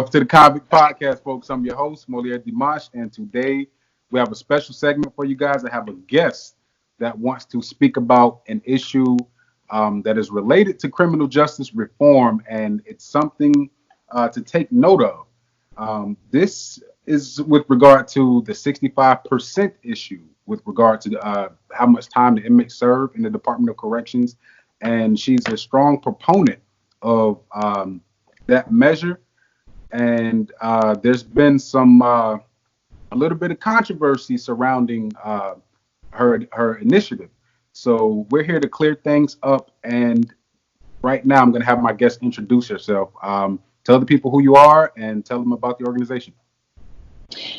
To the Convict Podcast, folks. I'm your host, Moliere Dimash, and today we have a special segment for you guys. I have a guest that wants to speak about an issue that is related to criminal justice reform, and it's something to take note of. This is with regard to the 65% issue, with regard to how much time the inmates serve in the Department of Corrections, and she's a strong proponent of that measure. And there's been some a little bit of controversy surrounding her initiative. So we're here to clear things up. And right now, I'm going to have my guest introduce herself. Tell the people who you are and tell them about the organization.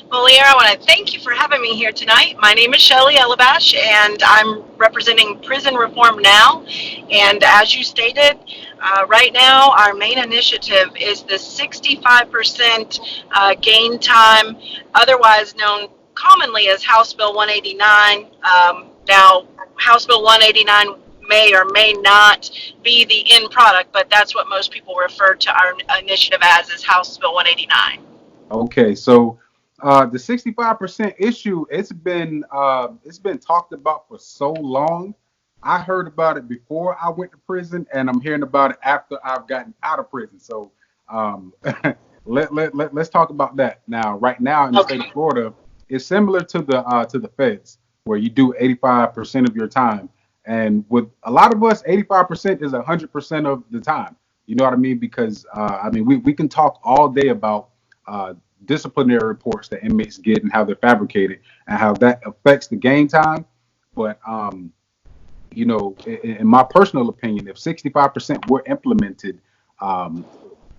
Well, Leah, I want to thank you for having me here tonight. My name is Shelley Elebash, and I'm representing Prison Reform Now. And as you stated, right now our main initiative is the 65% gain time, otherwise known commonly as House Bill 189. Now, House Bill 189 may or may not be the end product, but that's what most people refer to our initiative as, is House Bill 189. Okay, so the 65% issue, it's been talked about for so long. I heard about it before I went to prison, and I'm hearing about it after I've gotten out of prison. So let's talk about that now. Right now in the state of Florida, it's similar to the feds, where you do 85% of your time, and with a lot of us, 85% is 100% of the time. You know what I mean? Because we can talk all day about disciplinary reports that inmates get and how they're fabricated and how that affects the game time. But, in my personal opinion, if 65% were implemented,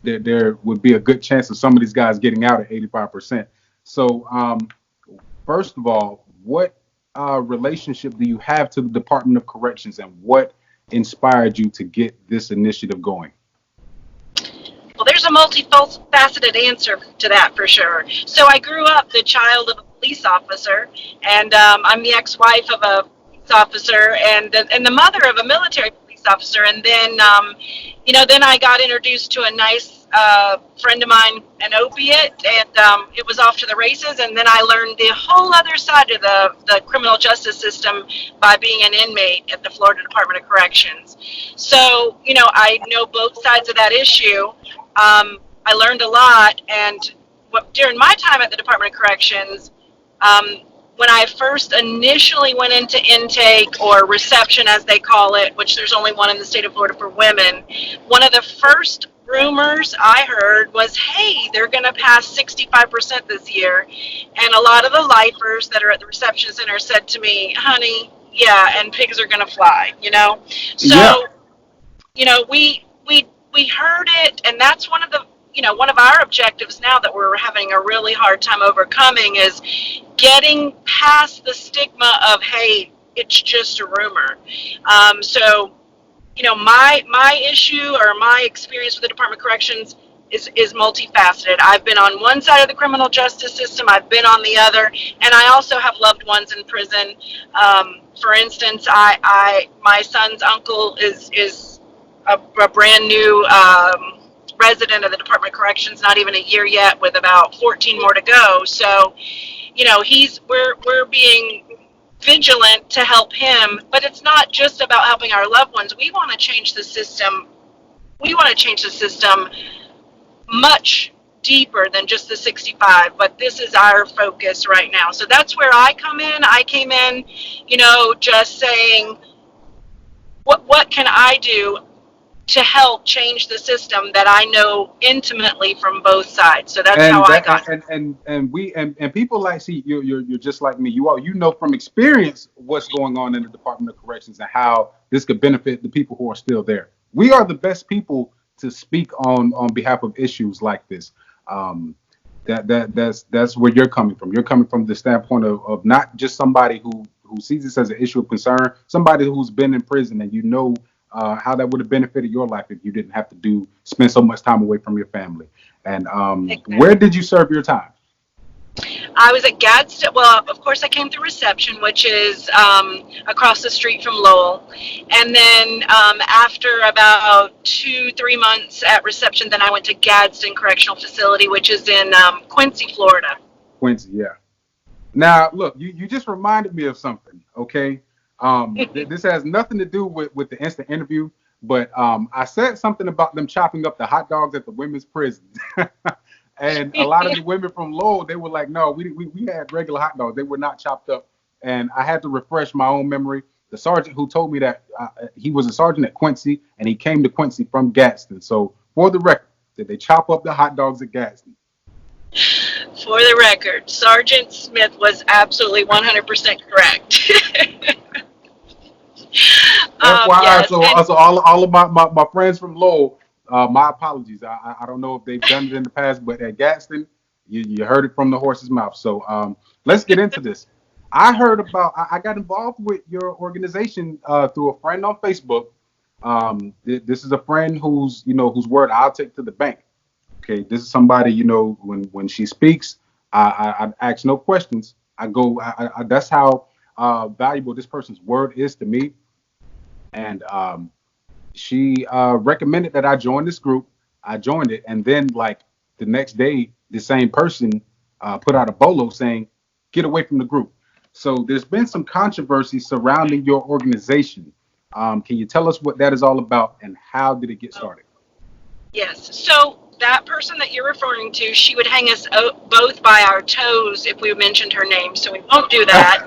there would be a good chance of some of these guys getting out at 85%. So, first of all, what relationship do you have to the Department of Corrections, and what inspired you to get this initiative going? Well, there's a multifaceted answer to that for sure. So I grew up the child of a police officer, and I'm the ex-wife of a police officer and the mother of a military police officer. And then, then I got introduced to a nice friend of mine, an opiate, and it was off to the races. And then I learned the whole other side of the criminal justice system by being an inmate at the Florida Department of Corrections. So, I know both sides of that issue. I learned a lot, and during my time at the Department of Corrections, when I first initially went into intake, or reception as they call it, which there's only one in the state of Florida for women, one of the first rumors I heard was, hey, they're going to pass 65% this year. And a lot of the lifers that are at the reception center said to me, honey, yeah, and pigs are going to fly, So, Yeah. We heard it, and that's one of our objectives now that we're having a really hard time overcoming, is getting past the stigma of, hey, it's just a rumor. My issue, or my experience with the Department of Corrections, is multifaceted. I've been on one side of the criminal justice system, I've been on the other, and I also have loved ones in prison. For instance, my son's uncle is a brand new resident of the Department of Corrections, not even a year yet, with about 14 more to go. So, we're being vigilant to help him, but it's not just about helping our loved ones. We want to change the system. We want to change the system much deeper than just the 65, but this is our focus right now. So that's where I come in. I came in, just saying, what can I do to help change the system that I know intimately from both sides. So that's how I got. And people like, see, you're just like me. You know from experience what's going on in the Department of Corrections and how this could benefit the people who are still there. We are the best people to speak on behalf of issues like this. That's where you're coming from. You're coming from the standpoint of not just somebody who sees this as an issue of concern, somebody who's been in prison, and how that would have benefited your life if you didn't have to spend so much time away from your family. And Exactly. Where did you serve your time? I was at Gadsden. Well, of course, I came through reception, which is across the street from Lowell. And then after about 2, 3 months at reception, then I went to Gadsden Correctional Facility, which is in Quincy, Florida. Quincy, yeah. Now, look, you just reminded me of something, okay? This has nothing to do with the instant interview, but I said something about them chopping up the hot dogs at the women's prison. And a lot of the women from Lowell, they were like, no, we had regular hot dogs. They were not chopped up. And I had to refresh my own memory. The sergeant who told me that he was a sergeant at Quincy, and he came to Quincy from Gadsden. So for the record, did they chop up the hot dogs at Gadsden? For the record, Sergeant Smith was absolutely 100% correct. FYI, Yes, so all of my friends from Lowell, my apologies. I don't know if they've done it in the past, but at Gadsden, you heard it from the horse's mouth. So let's get into this. I heard about, I got involved with your organization through a friend on Facebook. This is a friend whose word I'll take to the bank. Okay, this is somebody, when she speaks, I ask no questions. I go, that's how valuable this person's word is to me. And she recommended that I join this group. I joined it, and then like the next day, the same person put out a bolo saying, "Get away from the group." So there's been some controversy surrounding your organization. Can you tell us what that is all about, and how did it get started? yes. So that person that you're referring to, she would hang us both by our toes if we mentioned her name, so we won't do that.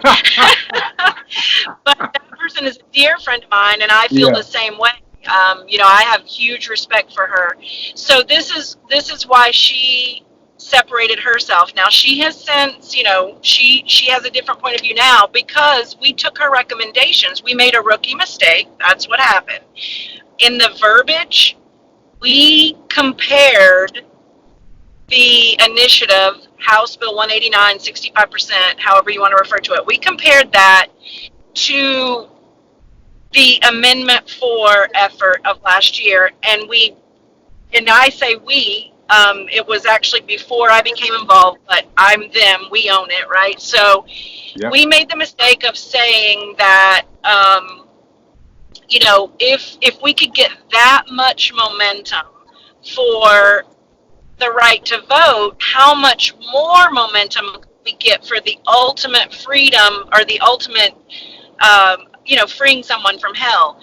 But that person is a dear friend of mine, and I feel Yeah. the same way. I have huge respect for her. So this is why she separated herself. Now she has since, she has a different point of view now because we took her recommendations. We made a rookie mistake. That's what happened. In the verbiage, we compared the initiative, House Bill 189, 65%, however you want to refer to it. We compared that to the Amendment 4 effort of last year, and I say we, it was actually before I became involved, but I'm them, we own it, right? So Yep. we made the mistake of saying that, if we could get that much momentum for the right to vote, how much more momentum we get for the ultimate freedom or the ultimate, freeing someone from hell.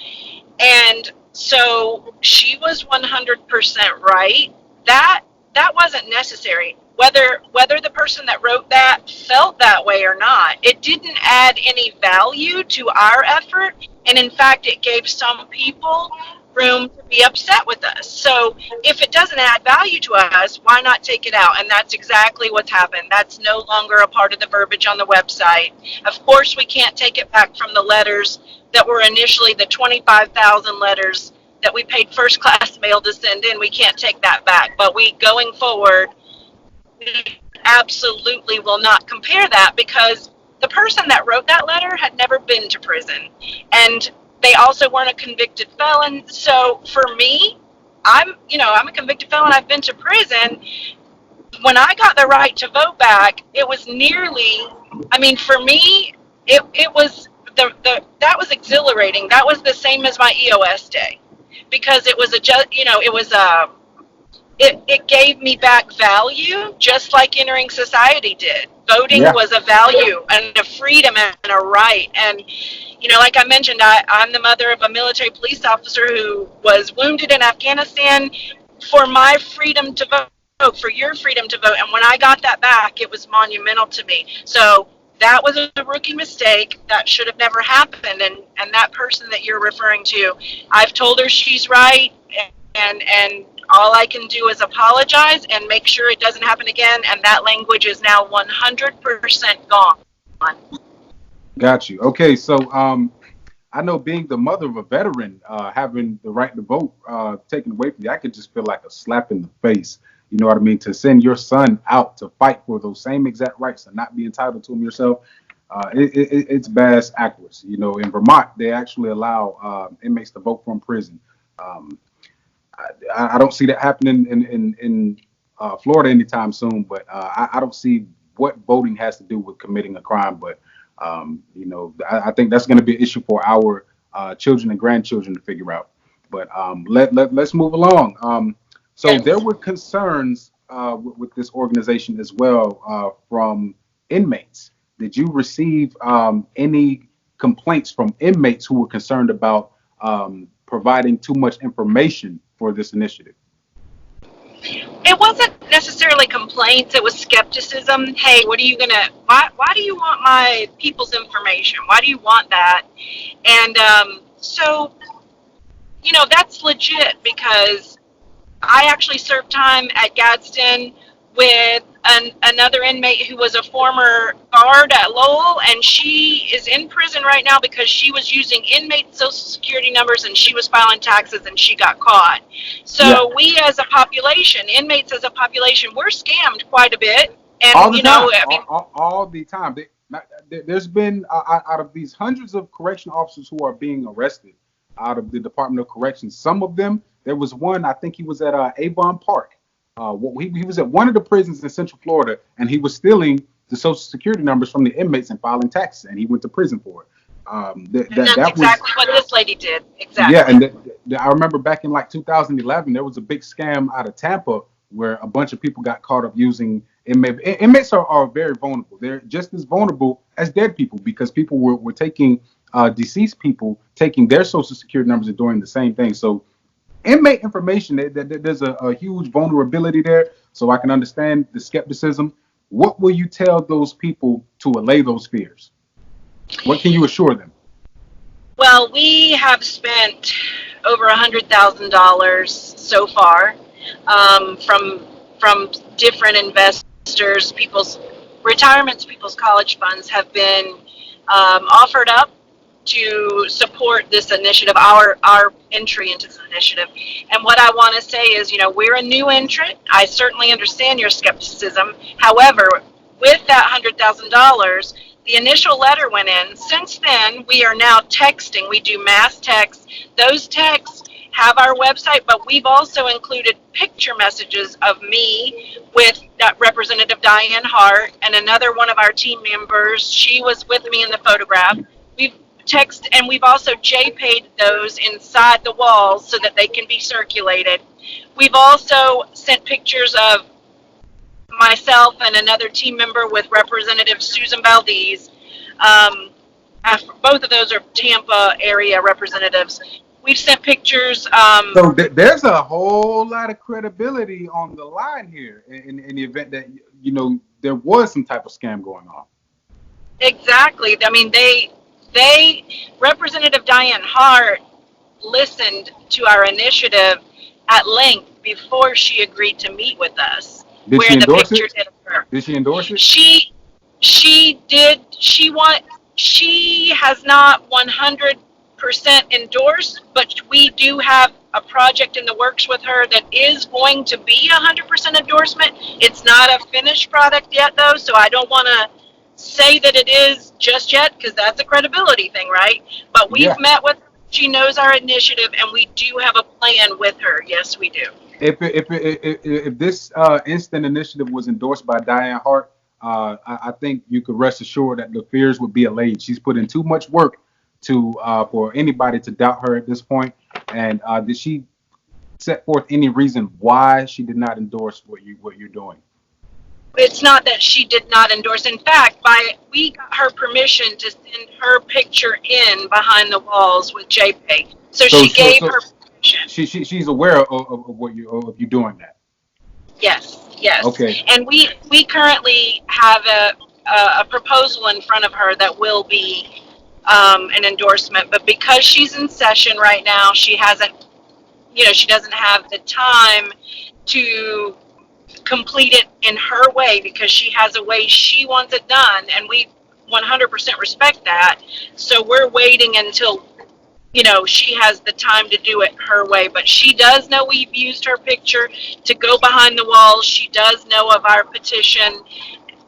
And so she was 100% right. That wasn't necessary. Whether the person that wrote that felt that way or not, it didn't add any value to our effort. And in fact, it gave some people room to be upset with us. So if it doesn't add value to us, why not take it out? And that's exactly what's happened. That's no longer a part of the verbiage on the website. Of course, we can't take it back from the letters that were initially the 25,000 letters that we paid first class mail to send in. We can't take that back. But going forward, we absolutely will not compare that because the person that wrote that letter had never been to prison. And they also weren't a convicted felon. So for me, I'm a convicted felon. I've been to prison. When I got the right to vote back, it was for me, it was that was exhilarating. That was the same as my EOS day because it was it gave me back value just like entering society did. Voting Yeah. was a value and a freedom and a right. And, like I mentioned, I'm the mother of a military police officer who was wounded in Afghanistan. For my freedom to vote, for your freedom to vote. And when I got that back, it was monumental to me. So that was a rookie mistake. That should have never happened. And that person that you're referring to, I've told her she's right. And all I can do is apologize and make sure it doesn't happen again. And that language is now 100% gone. Got you. Okay, so I know being the mother of a veteran, having the right to vote taken away from you, I could just feel like a slap in the face. You know what I mean? To send your son out to fight for those same exact rights and not be entitled to them yourself, it's bass backwards. In Vermont, they actually allow inmates to vote from prison. Um, I don't see that happening in Florida anytime soon, but I don't see what voting has to do with committing a crime. But I think that's going to be an issue for our children and grandchildren to figure out. But let's move along. So there were concerns with this organization as well from inmates. Did you receive any complaints from inmates who were concerned about providing too much information for this initiative? It wasn't necessarily complaints, it was skepticism. Hey, why do you want my people's information? Why do you want that? And so, that's legit, because I actually served time at Gadsden with another inmate who was a former guard at Lowell, and she is in prison right now because she was using inmate social security numbers and she was filing taxes and she got caught. So we as a population, inmates as a population, we're scammed quite a bit. And all the time. All the time. There's been out of these hundreds of correction officers who are being arrested out of the Department of Corrections, some of them, there was one, I think he was at Avon Park. He was at one of the prisons in Central Florida, and he was stealing the social security numbers from the inmates and filing taxes, and he went to prison for it. That's exactly what this lady did. Exactly. Yeah, and I remember back in like 2011, there was a big scam out of Tampa where a bunch of people got caught up using inmates. Inmates are very vulnerable. They're just as vulnerable as dead people, because people were taking deceased people, taking their social security numbers and doing the same thing. So inmate information, there's a huge vulnerability there. So I can understand the skepticism. What will you tell those people to allay those fears? What can you assure them? Well, we have spent over $100,000 so far from different investors. People's retirements, people's college funds have been offered up to support this initiative, our entry into this initiative. And what I want to say is, we're a new entrant. I certainly understand your skepticism. However, with that $100,000, the initial letter went in. Since then, we are now texting. We do mass texts. Those texts have our website, but we've also included picture messages of me with Representative Diane Hart and another one of our team members. She was with me in the photograph. We've text, and we've also JPEG'd those inside the walls so that they can be circulated. We've also sent pictures of myself and another team member with Representative Susan Valdez. Both of those are Tampa area representatives. We've sent pictures. So there's a whole lot of credibility on the line here in the event that there was some type of scam going on. Exactly. I mean, Representative Diane Hart listened to our initiative at length before she agreed to meet with us. Did she endorse it? Did she endorse it? She did. She has not 100% endorsed, but we do have a project in the works with her that is going to be 100% endorsement. It's not a finished product yet, though, so I don't want to say that it is just yet, because that's a credibility thing, right? But we've met with her. She knows our initiative, and we do have a plan with her. Yes, we do. If this instant initiative was endorsed by Diane Hart, I think you could rest assured that the fears would be allayed. She's put in too much work for anybody to doubt her at this point. And did she set forth any reason why she did not endorse what you're doing? It's not that she did not endorse. In fact, we got her permission to send her picture in behind the walls with JPEG. So she gave her permission. She's aware of what you doing that. Yes. Okay. And we currently have a proposal in front of her that will be an endorsement, but because she's in session right now, she doesn't have the time to complete it in her way, because she has a way she wants it done, and we 100% respect that. So we're waiting until she has the time to do it her way. But she does know we've used her picture to go behind the walls. She does know of our petition.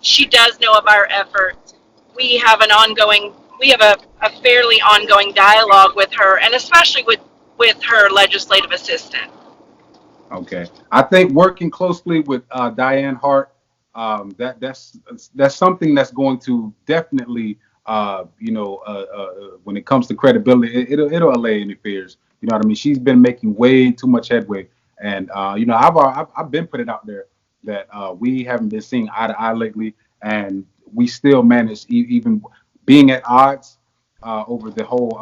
She does know of our efforts. We have a fairly ongoing dialogue with her, and especially with her legislative assistant. Okay. I think working closely with Diane Hart That's something that's going to definitely when it comes to credibility, it'll allay any fears. You know what I mean? She's been making way too much headway, and I've been put it out there that we haven't been seeing eye to eye lately, and we still managed, even being at odds over the whole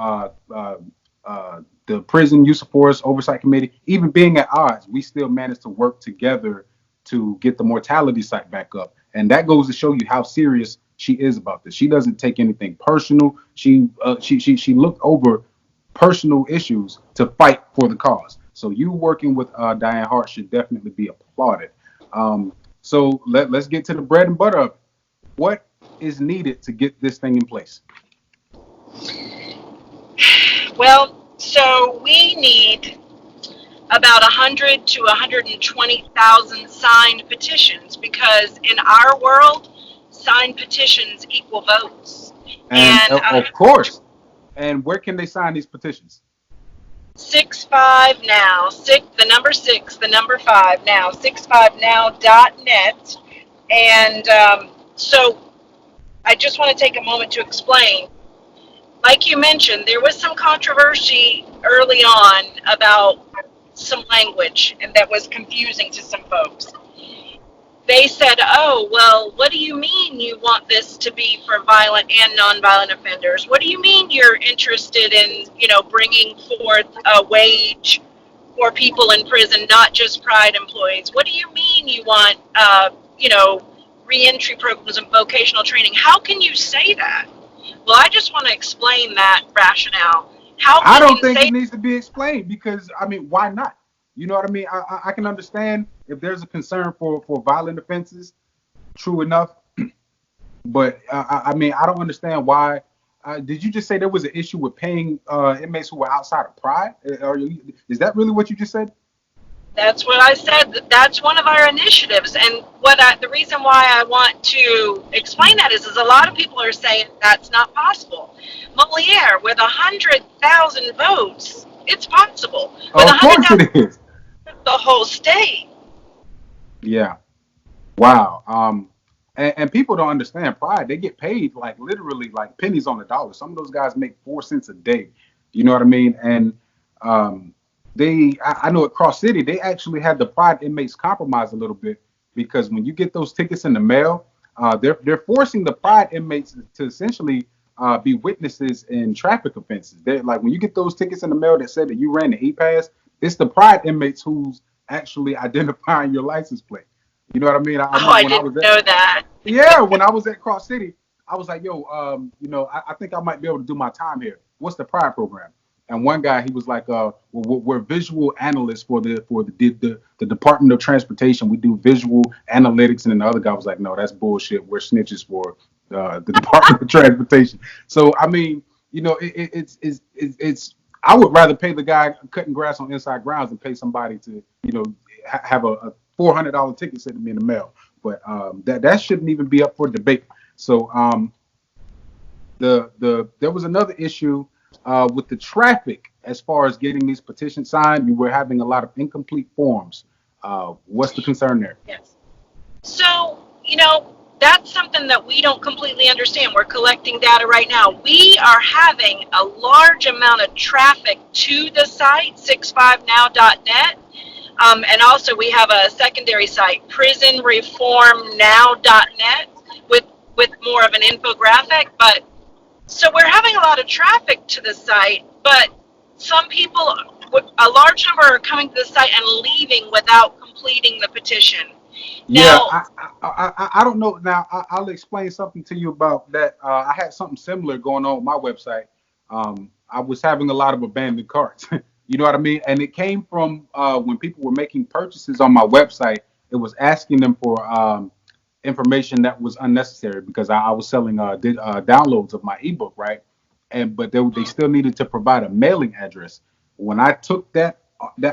the prison use of force oversight committee, even being at odds, we still managed to work together to get the mortality site back up. And that goes to show you how serious she is about this. She doesn't take anything personal. She looked over personal issues to fight for the cause. So you working with Diane Hart should definitely be applauded. So let's get to the bread and butter of it. What is needed to get this thing in place? Well, so we need about 100 to 120,000 signed petitions, because in our world, signed petitions equal votes. And of course, and where can they sign these petitions? 65 now, the number 6, the number 5 now, 65now.net. And so I just want to take a moment to explain. Like you mentioned, there was some controversy early on about some language, and that was confusing to some folks. They said, oh, well, what do you mean you want this to be for violent and nonviolent offenders? What do you mean you're interested in, bringing forth a wage for people in prison, not just Pride employees? What do you mean you want, reentry programs and vocational training? How can you say that? Well, I just want to explain that rationale. I don't think it needs to be explained, because why not? You know what I mean? I can understand if there's a concern for violent offenses, true enough. But I don't understand why. Did you just say there was an issue with paying inmates who were outside of Pride? Is that really what you just said? That's what I said. That's one of our initiatives. And the reason why I want to explain that is a lot of people are saying that's not possible. Moliere, with 100,000 votes, it's possible. With of course it is. The whole state. Yeah. Wow. And people don't understand Pride. They get paid like literally like pennies on the dollar. Some of those guys make 4 cents a day. You know what I mean? And I know at Cross City, they actually had the Pride inmates compromised a little bit, because when you get those tickets in the mail, they're forcing the Pride inmates to essentially be witnesses in traffic offenses. They're like, when you get those tickets in the mail that said that you ran the E-Pass, it's the Pride inmates who's actually identifying your license plate. You know what I mean? I didn't know that. Yeah, when I was at Cross City, I was like, yo, I think I might be able to do my time here. What's the Pride program? And one guy, he was like, we're visual analysts for the Department of Transportation. We do visual analytics. And then the other guy was like, no, that's bullshit. We're snitches for the Department of Transportation. So, it's I would rather pay the guy cutting grass on inside grounds than pay somebody to, have a $400 ticket sent to me in the mail. But that shouldn't even be up for debate. So there was another issue with the traffic as far as getting these petitions signed. You were having a lot of incomplete forms. What's the concern there? Yes. So, that's something that we don't completely understand. We're collecting data right now. We are having a large amount of traffic to the site, 65now.net. And also we have a secondary site, prisonreformnow.net, with more of an infographic. But so we're having a lot of traffic to the site, but some people, a large number, are coming to the site and leaving without completing the petition. Now, I don't know. Now, I'll explain something to you about that. I had something similar going on with my website. I was having a lot of abandoned carts. You know what I mean? And it came from when people were making purchases on my website, it was asking them for information that was unnecessary, because I was selling downloads of my ebook, right? But they still needed to provide a mailing address. When I took that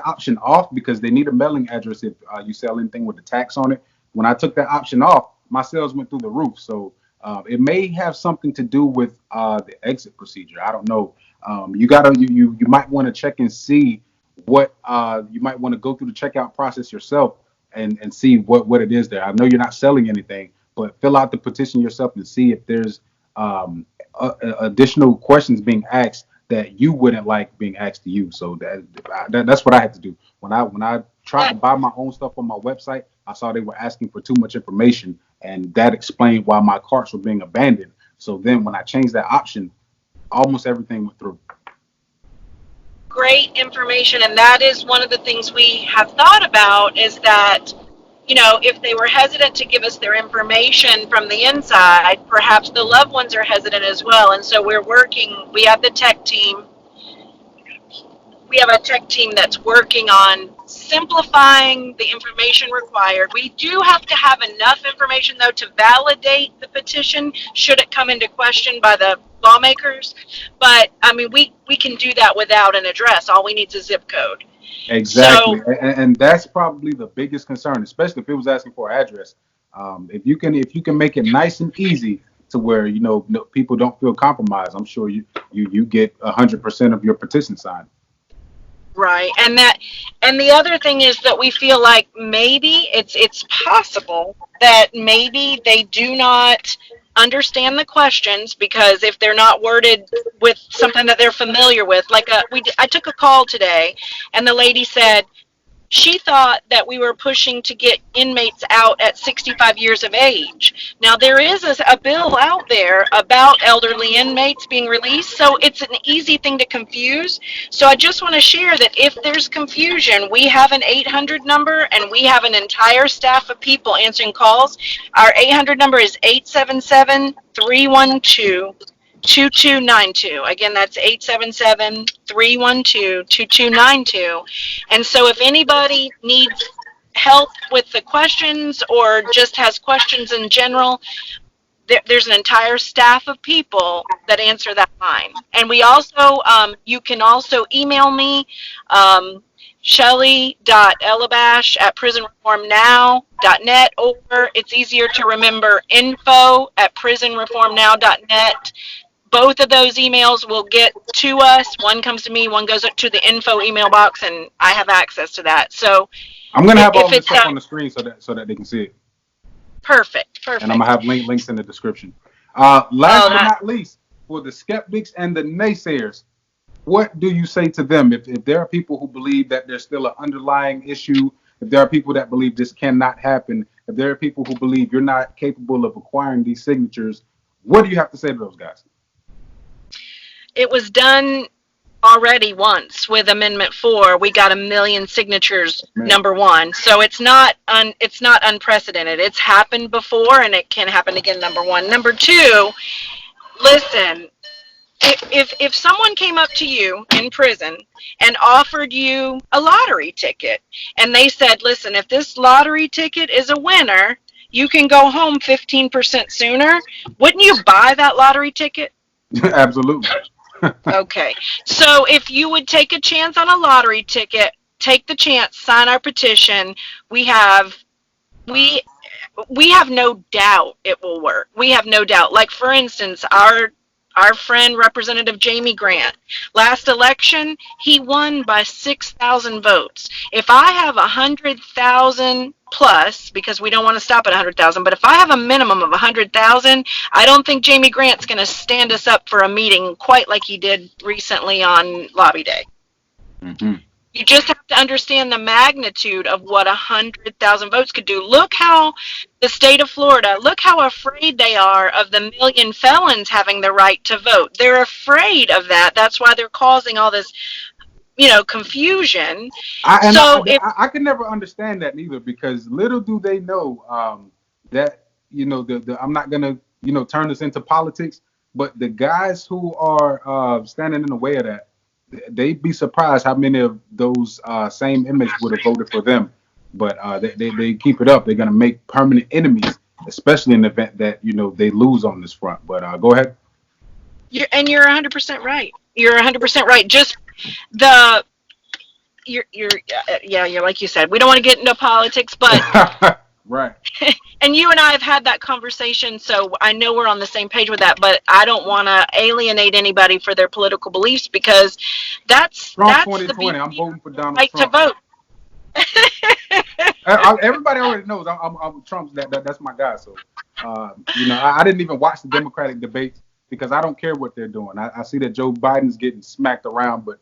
option off, because they need a mailing address if you sell anything with the tax on it. When I took that option off, my sales went through the roof. So it may have something to do with the exit procedure. I don't know. You might want to check and see what you might want to go through the checkout process yourself and see what it is there. I know you're not selling anything, but fill out the petition yourself and see if there's additional questions being asked that you wouldn't like being asked to you. So that's what I had to do when I tried to buy my own stuff on my website. I saw they were asking for too much information, and that explained why my carts were being abandoned. So then when I changed that option, almost everything went through. Great information, and that is one of the things we have thought about, is that, you know, if they were hesitant to give us their information from the inside, perhaps the loved ones are hesitant as well. And so we have the tech team. We have a tech team that's working on simplifying the information required. We do have to have enough information, though, to validate the petition should it come into question by the lawmakers. But, I mean, we can do that without an address. All we need is a zip code. Exactly, So, and that's probably the biggest concern, especially if it was asking for an address. If you can make it nice and easy to where people don't feel compromised, I'm sure you get 100% of your petition signed. right. And the other thing is that we feel like maybe it's possible that maybe they do not understand the questions, because if they're not worded with something that they're familiar with, like I took a call today, and the lady said she thought that we were pushing to get inmates out at 65 years of age. Now, there is a bill out there about elderly inmates being released, so it's an easy thing to confuse. So I just want to share that if there's confusion, we have an 800 number, and we have an entire staff of people answering calls. Our 800 number is 877-312-2292. Again, that's 877-312-2292. And so if anybody needs help with the questions or just has questions in general, there's an entire staff of people that answer that line. And we also, you can also email me, Shelley.Elebash@prisonreformnow.net, or it's easier to remember, info@prisonreformnow.net. Both of those emails will get to us. One comes to me, one goes to the info email box, and I have access to that. So I'm gonna have all this stuff on the screen so that they can see it. Perfect. And I'm gonna have links in the description. Last but not least, for the skeptics and the naysayers, what do you say to them if there are people who believe that there's still an underlying issue, if there are people that believe this cannot happen, if there are people who believe you're not capable of acquiring these signatures, what do you have to say to those guys? It was done already once with Amendment 4. We got 1 million signatures, number one. So it's not unprecedented. It's happened before, and it can happen again, number one. Number two, listen, if someone came up to you in prison and offered you a lottery ticket, and they said, listen, if this lottery ticket is a winner, you can go home 15% sooner, wouldn't you buy that lottery ticket? Absolutely. Okay. So if you would take a chance on a lottery ticket, take the chance, sign our petition. We have no doubt it will work. We have no doubt. Like, for instance, our friend Representative Jamie Grant, last election, he won by 6,000 votes. If I have 100,000 plus, because we don't want to stop at 100,000, but if I have a minimum of 100,000, I don't think Jamie Grant's going to stand us up for a meeting quite like he did recently on Lobby Day. Mm-hmm. You just have to understand the magnitude of what 100,000 votes could do. Look how the state of Florida, look how afraid they are of the 1 million felons having the right to vote. They're afraid of that. That's why they're causing all this, confusion. I can never understand that neither, because little do they know that, I'm not going to, turn this into politics, but the guys who are standing in the way of that, they'd be surprised how many of those same inmates would have voted for them. But they keep it up. They're going to make permanent enemies, especially in the event that, they lose on this front. But go ahead. You're 100% right. You're 100% right. Just you're like you said, we don't want to get into politics, but right. And you and I have had that conversation, so I know we're on the same page with that, but I don't want to alienate anybody for their political beliefs, because that's 2020. I'm voting for Donald Trump. To vote. Everybody already knows I'm Trump's. That's my guy. So, I didn't even watch the Democratic debates because I don't care what they're doing. I see that Joe Biden's getting smacked around, but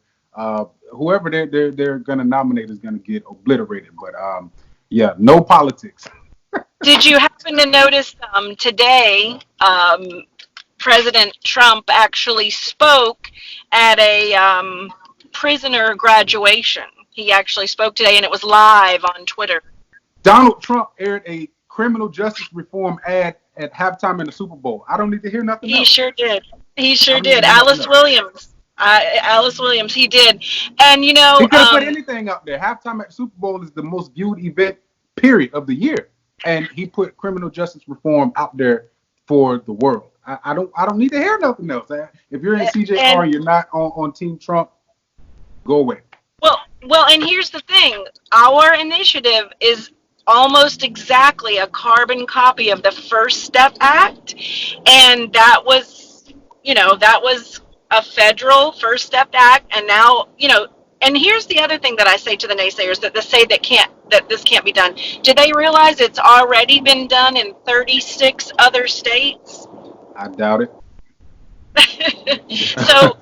whoever they're gonna nominate is gonna get obliterated. But yeah, no politics. Did you happen to notice today President Trump actually spoke at a prisoner graduation? He actually spoke today, and it was live on Twitter. Donald Trump aired a criminal justice reform ad at halftime in the Super Bowl. I don't need to hear nothing else. He sure did. He I sure don't need to did. hear nothing else. Alice Williams, he did. And He could have put anything up there. Halftime at the Super Bowl is the most viewed event, period, of the year, and he put criminal justice reform out there for the world. I don't need to hear nothing else. If you're in CJR and you're not on Team Trump, go away. Well, and here's the thing. Our initiative is almost exactly a carbon copy of the First Step Act, and that was a federal First Step Act, and now, and here's the other thing that I say to the naysayers that say that this can't be done. Do they realize it's already been done in 36 other states? I doubt it. So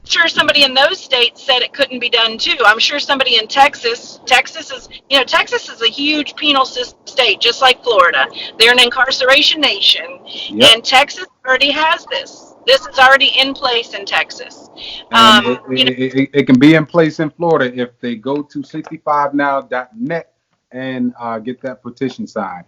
sure somebody in those states said it couldn't be done too. I'm sure somebody in Texas is a huge penal system state, just like Florida. They're an incarceration nation. Yep. And Texas already has this. This is already in place in Texas. And it can be in place in Florida if they go to 65now.net and get that petition signed.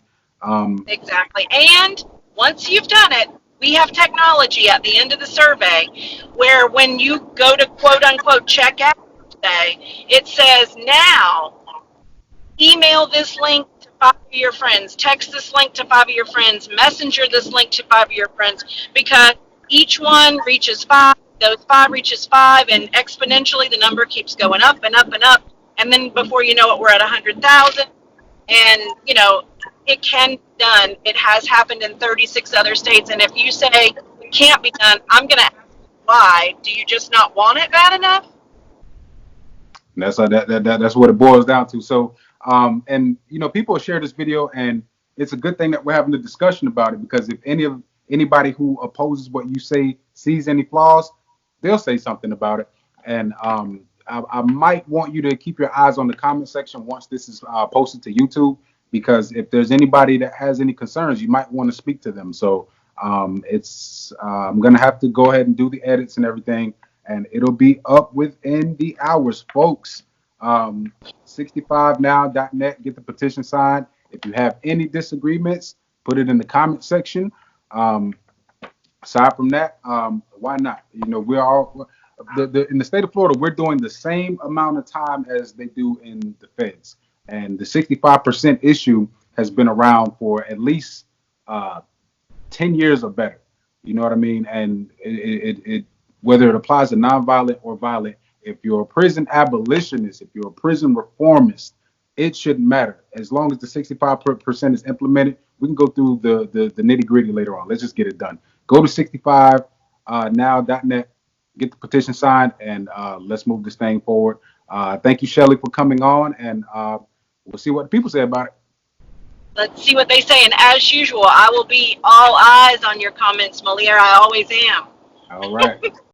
Exactly. And once you've done it, we have technology at the end of the survey where when you go to quote unquote check out today, it says now email this link to 5 of your friends, text this link to 5 of your friends, messenger this link to 5 of your friends, because each one reaches 5, those 5 reaches 5, and exponentially the number keeps going up and up and up, and then before you know it, we're at 100,000, and it can be done. It has happened in 36 other states, and if you say it can't be done, I'm going to ask why. Do you just not want it bad enough? That's what it boils down to. So, and people share this video, and it's a good thing that we're having a discussion about it, because if anybody who opposes what you say sees any flaws, they'll say something about it. And I might want you to keep your eyes on the comment section once this is posted to YouTube, because if there's anybody that has any concerns, you might want to speak to them. So I'm gonna have to go ahead and do the edits and everything, and it'll be up within the hours, folks. 65now.net, get the petition signed. If you have any disagreements, put it in the comment section. Aside from that, why not? We're all in the state of Florida. We're doing the same amount of time as they do in the feds, and the 65% issue has been around for at least 10 years or better. You know what I mean? And it whether it applies to nonviolent or violent, if you're a prison abolitionist, if you're a prison reformist, it shouldn't matter. As long as the 65% is implemented, we can go through the nitty gritty later on. Let's just get it done. Go to 65now.net, get the petition signed, and let's move this thing forward. Thank you, Shelly, for coming on, and we'll see what the people say about it. Let's see what they say. And as usual, I will be all eyes on your comments, Moliere. I always am. All right.